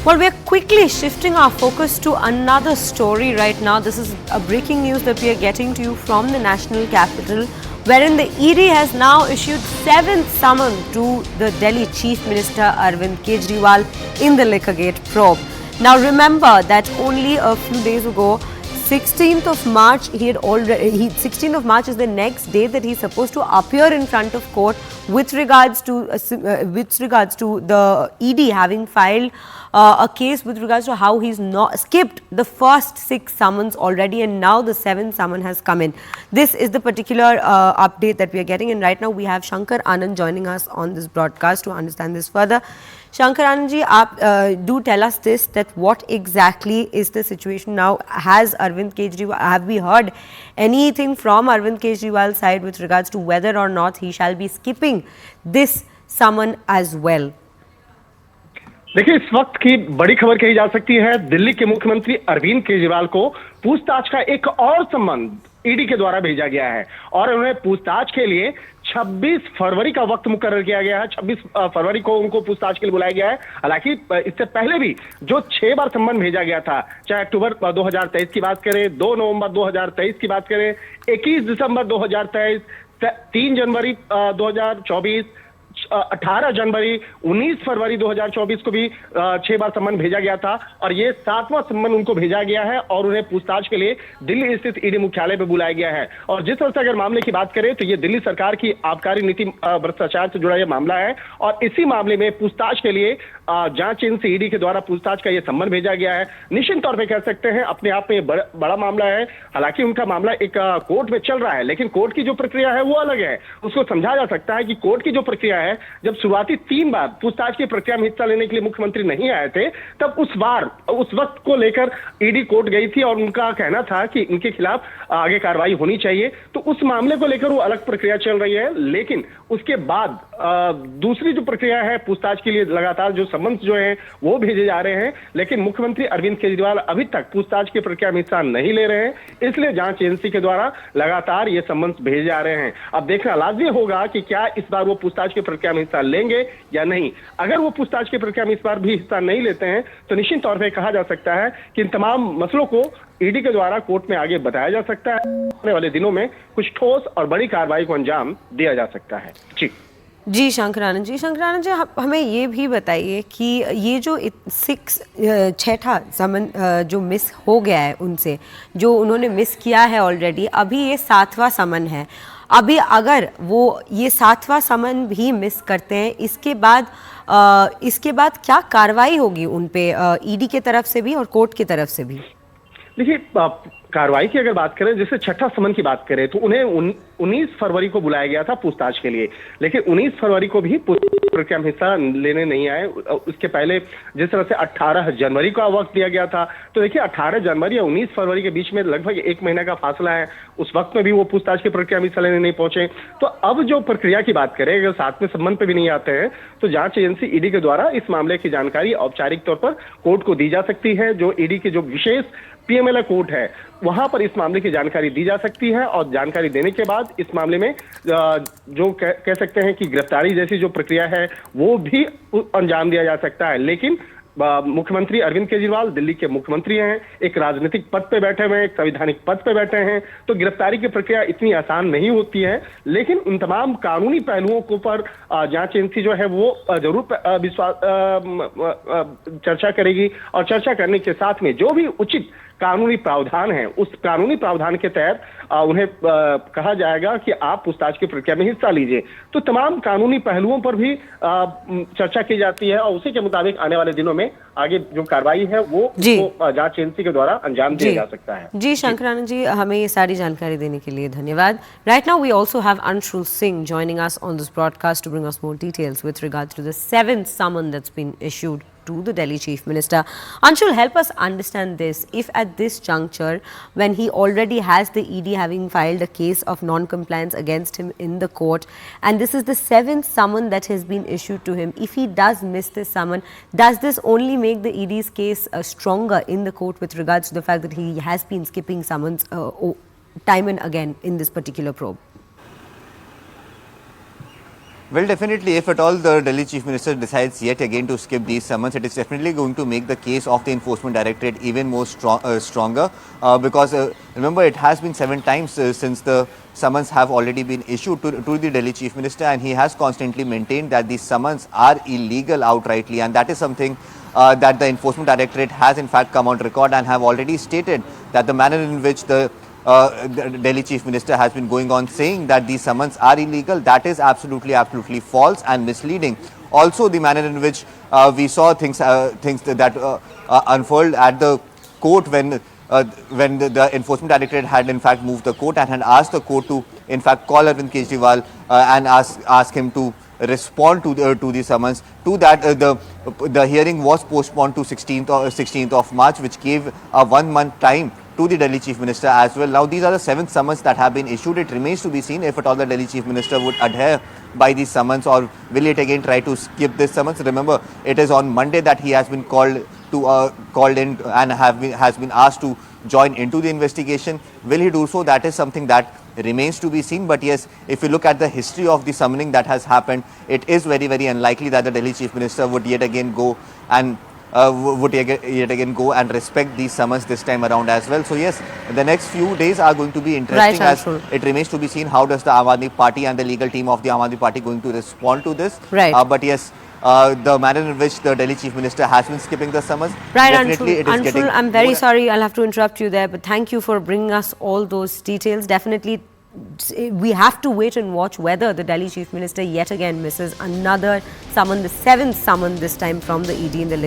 Well, we're quickly shifting our focus to another story right now. This is a breaking news that we are getting to you from the national capital, wherein the ED has now issued 7th summon to the Delhi Chief Minister Arvind Kejriwal in the Liquorgate probe. Now remember that only a few days ago, 16th of March, 16th of March is the next day that he's supposed to appear in front of court with regards to the ED having filed a case with regards to how he's not skipped the first 6 summons already, and now the 7th summon has come in. This is the particular update that we are getting, and right now we have Shankar Anand joining us on this broadcast to understand this further. Shankar Anand ji, do tell us this, that what exactly is the situation now? Has Arvind Kejriwal, have we heard anything from Arvind Kejriwal's side with regards to whether or not he shall be skipping this summon as well? देखिए, इस वक्त की बड़ी खबर कही जा सकती है, दिल्ली के मुख्यमंत्री अरविंद केजरीवाल को पूछताछ का एक और सम्मन ईडी के द्वारा भेजा गया है और उन्हें पूछताछ के लिए 26 फरवरी का वक्त मुकर्रर किया गया है। 26 फरवरी को उनको पूछताछ के लिए बुलाया गया है। हालांकि इससे पहले भी जो 6 बार सम्मन भेजा गया था, चाहे अक्टूबर 2023 की बात करें, 2 नवंबर 2023 की बात करें, 21 दिसंबर 2023, 3 जनवरी 2024, 18 जनवरी, 19 फरवरी 2024 को भी 6 बार सम्मन भेजा गया था और ये 7वां सम्मन उनको भेजा गया है और उन्हें पूछताछ के लिए दिल्ली स्थित ईडी मुख्यालय में बुलाया गया है। और जिस तरह से अगर मामले की बात करें तो ये दिल्ली सरकार की आबकारी नीति भ्रष्टाचार से जुड़ा यह मामला है और इसी मामले में पूछताछ के लिए जांच एजेंसी ईडी के द्वारा पूछताछ का यह सम्मन भेजा गया है। निश्चित तौर पर कह सकते हैं अपने आप में बड़ा मामला है। हालांकि उनका मामला एक कोर्ट में चल रहा है, लेकिन कोर्ट की जो प्रक्रिया है वो अलग है। उसको समझा जा सकता है कि कोर्ट की जो प्रक्रिया है, जब शुरुआती 3 बार पूछताछ की प्रक्रिया में हिस्सा लेने के लिए मुख्यमंत्री नहीं आए थे, तब उस वक्त को लेकर ईडी कोर्ट गई थी और उनका कहना था कि इनके खिलाफ आगे कार्रवाई होनी चाहिए। तो उस मामले को लेकर वो अलग प्रक्रिया चल रही है, लेकिन उसके बाद दूसरी जो प्रक्रिया है पूछताछ के लिए लगातार जो समन्स जो है वो भेजे जा रहे हैं, लेकिन मुख्यमंत्री अरविंद केजरीवाल अभी तक पूछताछ की प्रक्रिया में हिस्सा नहीं ले रहे हैं, इसलिए जांच एजेंसी के द्वारा लगातार ये समन्स भेजे जा रहे हैं। अब देखना लाजमी होगा कि क्या इस बार वो पूछताछ की प्रक्रिया में हिस्सा लेंगे या नहीं। अगर वो पूछताछ की प्रक्रिया में इस बार भी हिस्सा नहीं लेते हैं तो निश्चित तौर पर कहा जा सकता है कि इन तमाम मसलों को ईडी के द्वारा कोर्ट में आगे बताया जा सकता है। आने वाले दिनों में कुछ ठोस और बड़ी कार्रवाई को अंजाम दिया जा सकता है। जी शंकर आनंद जी, हमें ये भी बताइए कि ये जो 6ठा समन जो मिस हो गया है उनसे, जो उन्होंने मिस किया है ऑलरेडी, अभी ये 7वां समन है। अभी अगर वो ये 7वां समन भी मिस करते हैं, इसके बाद क्या कार्रवाई होगी उन पे, ईडी के तरफ से भी और कोर्ट की तरफ से भी? देखिए, कार्रवाई की अगर बात करें, जैसे 6ठा समन की बात करें तो उन्हें 19 फरवरी को बुलाया गया था पूछताछ के लिए, लेकिन 19 फरवरी को भी प्रक्रिया में हिस्सा लेने नहीं आए। उसके पहले जिस तरह से 18 जनवरी का वक्त दिया गया था, तो देखिए 18 जनवरी और 19 फरवरी के बीच में लगभग 1 महीने का फासला है। उस वक्त में भी वो पूछताछ की प्रक्रिया में हिस्सा लेने नहीं पहुंचे। तो अब जो प्रक्रिया की बात करें, अगर 7वें सम्मन पे भी नहीं आते हैं तो जांच एजेंसी ईडी के द्वारा इस मामले की जानकारी औपचारिक तौर पर कोर्ट को दी जा सकती है। जो ईडी की जो विशेष पीएमएलए कोर्ट है वहां पर इस मामले की जानकारी दी जा सकती है और जानकारी देने के बाद इस मामले में जो कह सकते हैं कि गिरफ्तारी जैसी जो प्रक्रिया है वो भी अंजाम दिया जा सकता है। लेकिन मुख्यमंत्री अरविंद केजरीवाल दिल्ली के मुख्यमंत्री हैं, एक राजनीतिक पद पे बैठे हुए हैं, एक संवैधानिक पद पे बैठे हैं, तो गिरफ्तारी की प्रक्रिया इतनी आसान नहीं होती है। लेकिन उन तमाम कानूनी पहलुओं को पर जांच एजेंसी जो है वो जरूर चर्चा करेगी और चर्चा करने के साथ में जो भी उचित कानूनी प्रावधान है उस कानूनी प्रावधान के तहत उन्हें कहा जाएगा कि आप पूछताछ की प्रक्रिया में हिस्सा लीजिए। तो तमाम कानूनी पहलुओं पर भी चर्चा की जाती है और उसी के मुताबिक आने वाले दिनों में आगे जो कार्रवाई है वो जांच एजेंसी के द्वारा अंजाम दिया जा सकता है। जी शंकरानंद जी, हमें ये सारी जानकारी देने के लिए धन्यवाद। Right now we also have Anshul Singh joining us on this broadcast to bring us more details with regards to the 7th summon that's been issued to the Delhi Chief Minister. Anshul, help us understand this. If at this juncture, when he already has the ED having filed a case of non-compliance against him in the court, and this is the 7th summon that has been issued to him, if he does miss this summon, does this only make the ED's case stronger in the court with regards to the fact that he has been skipping summons time and again in this particular probe? Well, definitely, if at all the Delhi Chief Minister decides yet again to skip these summons, it is definitely going to make the case of the Enforcement Directorate even more stronger. Because remember, it has been 7 times since the summons have already been issued to the Delhi Chief Minister, and he has constantly maintained that these summons are illegal outrightly, and that is something that the Enforcement Directorate has in fact come on record and have already stated that the manner in which the Delhi Chief Minister has been going on saying that these summons are illegal, that is absolutely false and misleading. Also, the manner in which we saw things that unfold at the court when the Enforcement Directorate had in fact moved the court and had asked the court to in fact call Arvind Kejriwal and ask him to respond to the summons. To that, the hearing was postponed to 16th of March, which gave a 1 month time to the Delhi Chief Minister as well. Now, these are the 7th summons that have been issued. It remains to be seen if at all the Delhi Chief Minister would adhere by these summons, or will it again try to skip this summons. Remember, it is on Monday that he has been called in and has been asked to join into the investigation. Will he do so? That is something that remains to be seen. But yes, if you look at the history of the summoning that has happened, it is very unlikely that the Delhi Chief Minister would yet again go and respect these summons this time around as well. So yes, the next few days are going to be interesting, Right, as Anshul. it remains to be seen how does the Aam Aadmi Party and the legal team of the Aam Aadmi Party going to respond to this. Right. But yes, the manner in which the Delhi Chief Minister has been skipping the summons, Right, definitely Anshul. it is getting Anshul, I'm very more. sorry, I'll have to interrupt you there, but thank you for bringing us all those details. Definitely, we have to wait and watch whether the Delhi Chief Minister yet again misses another summon, the 7th summon this time from the ED in the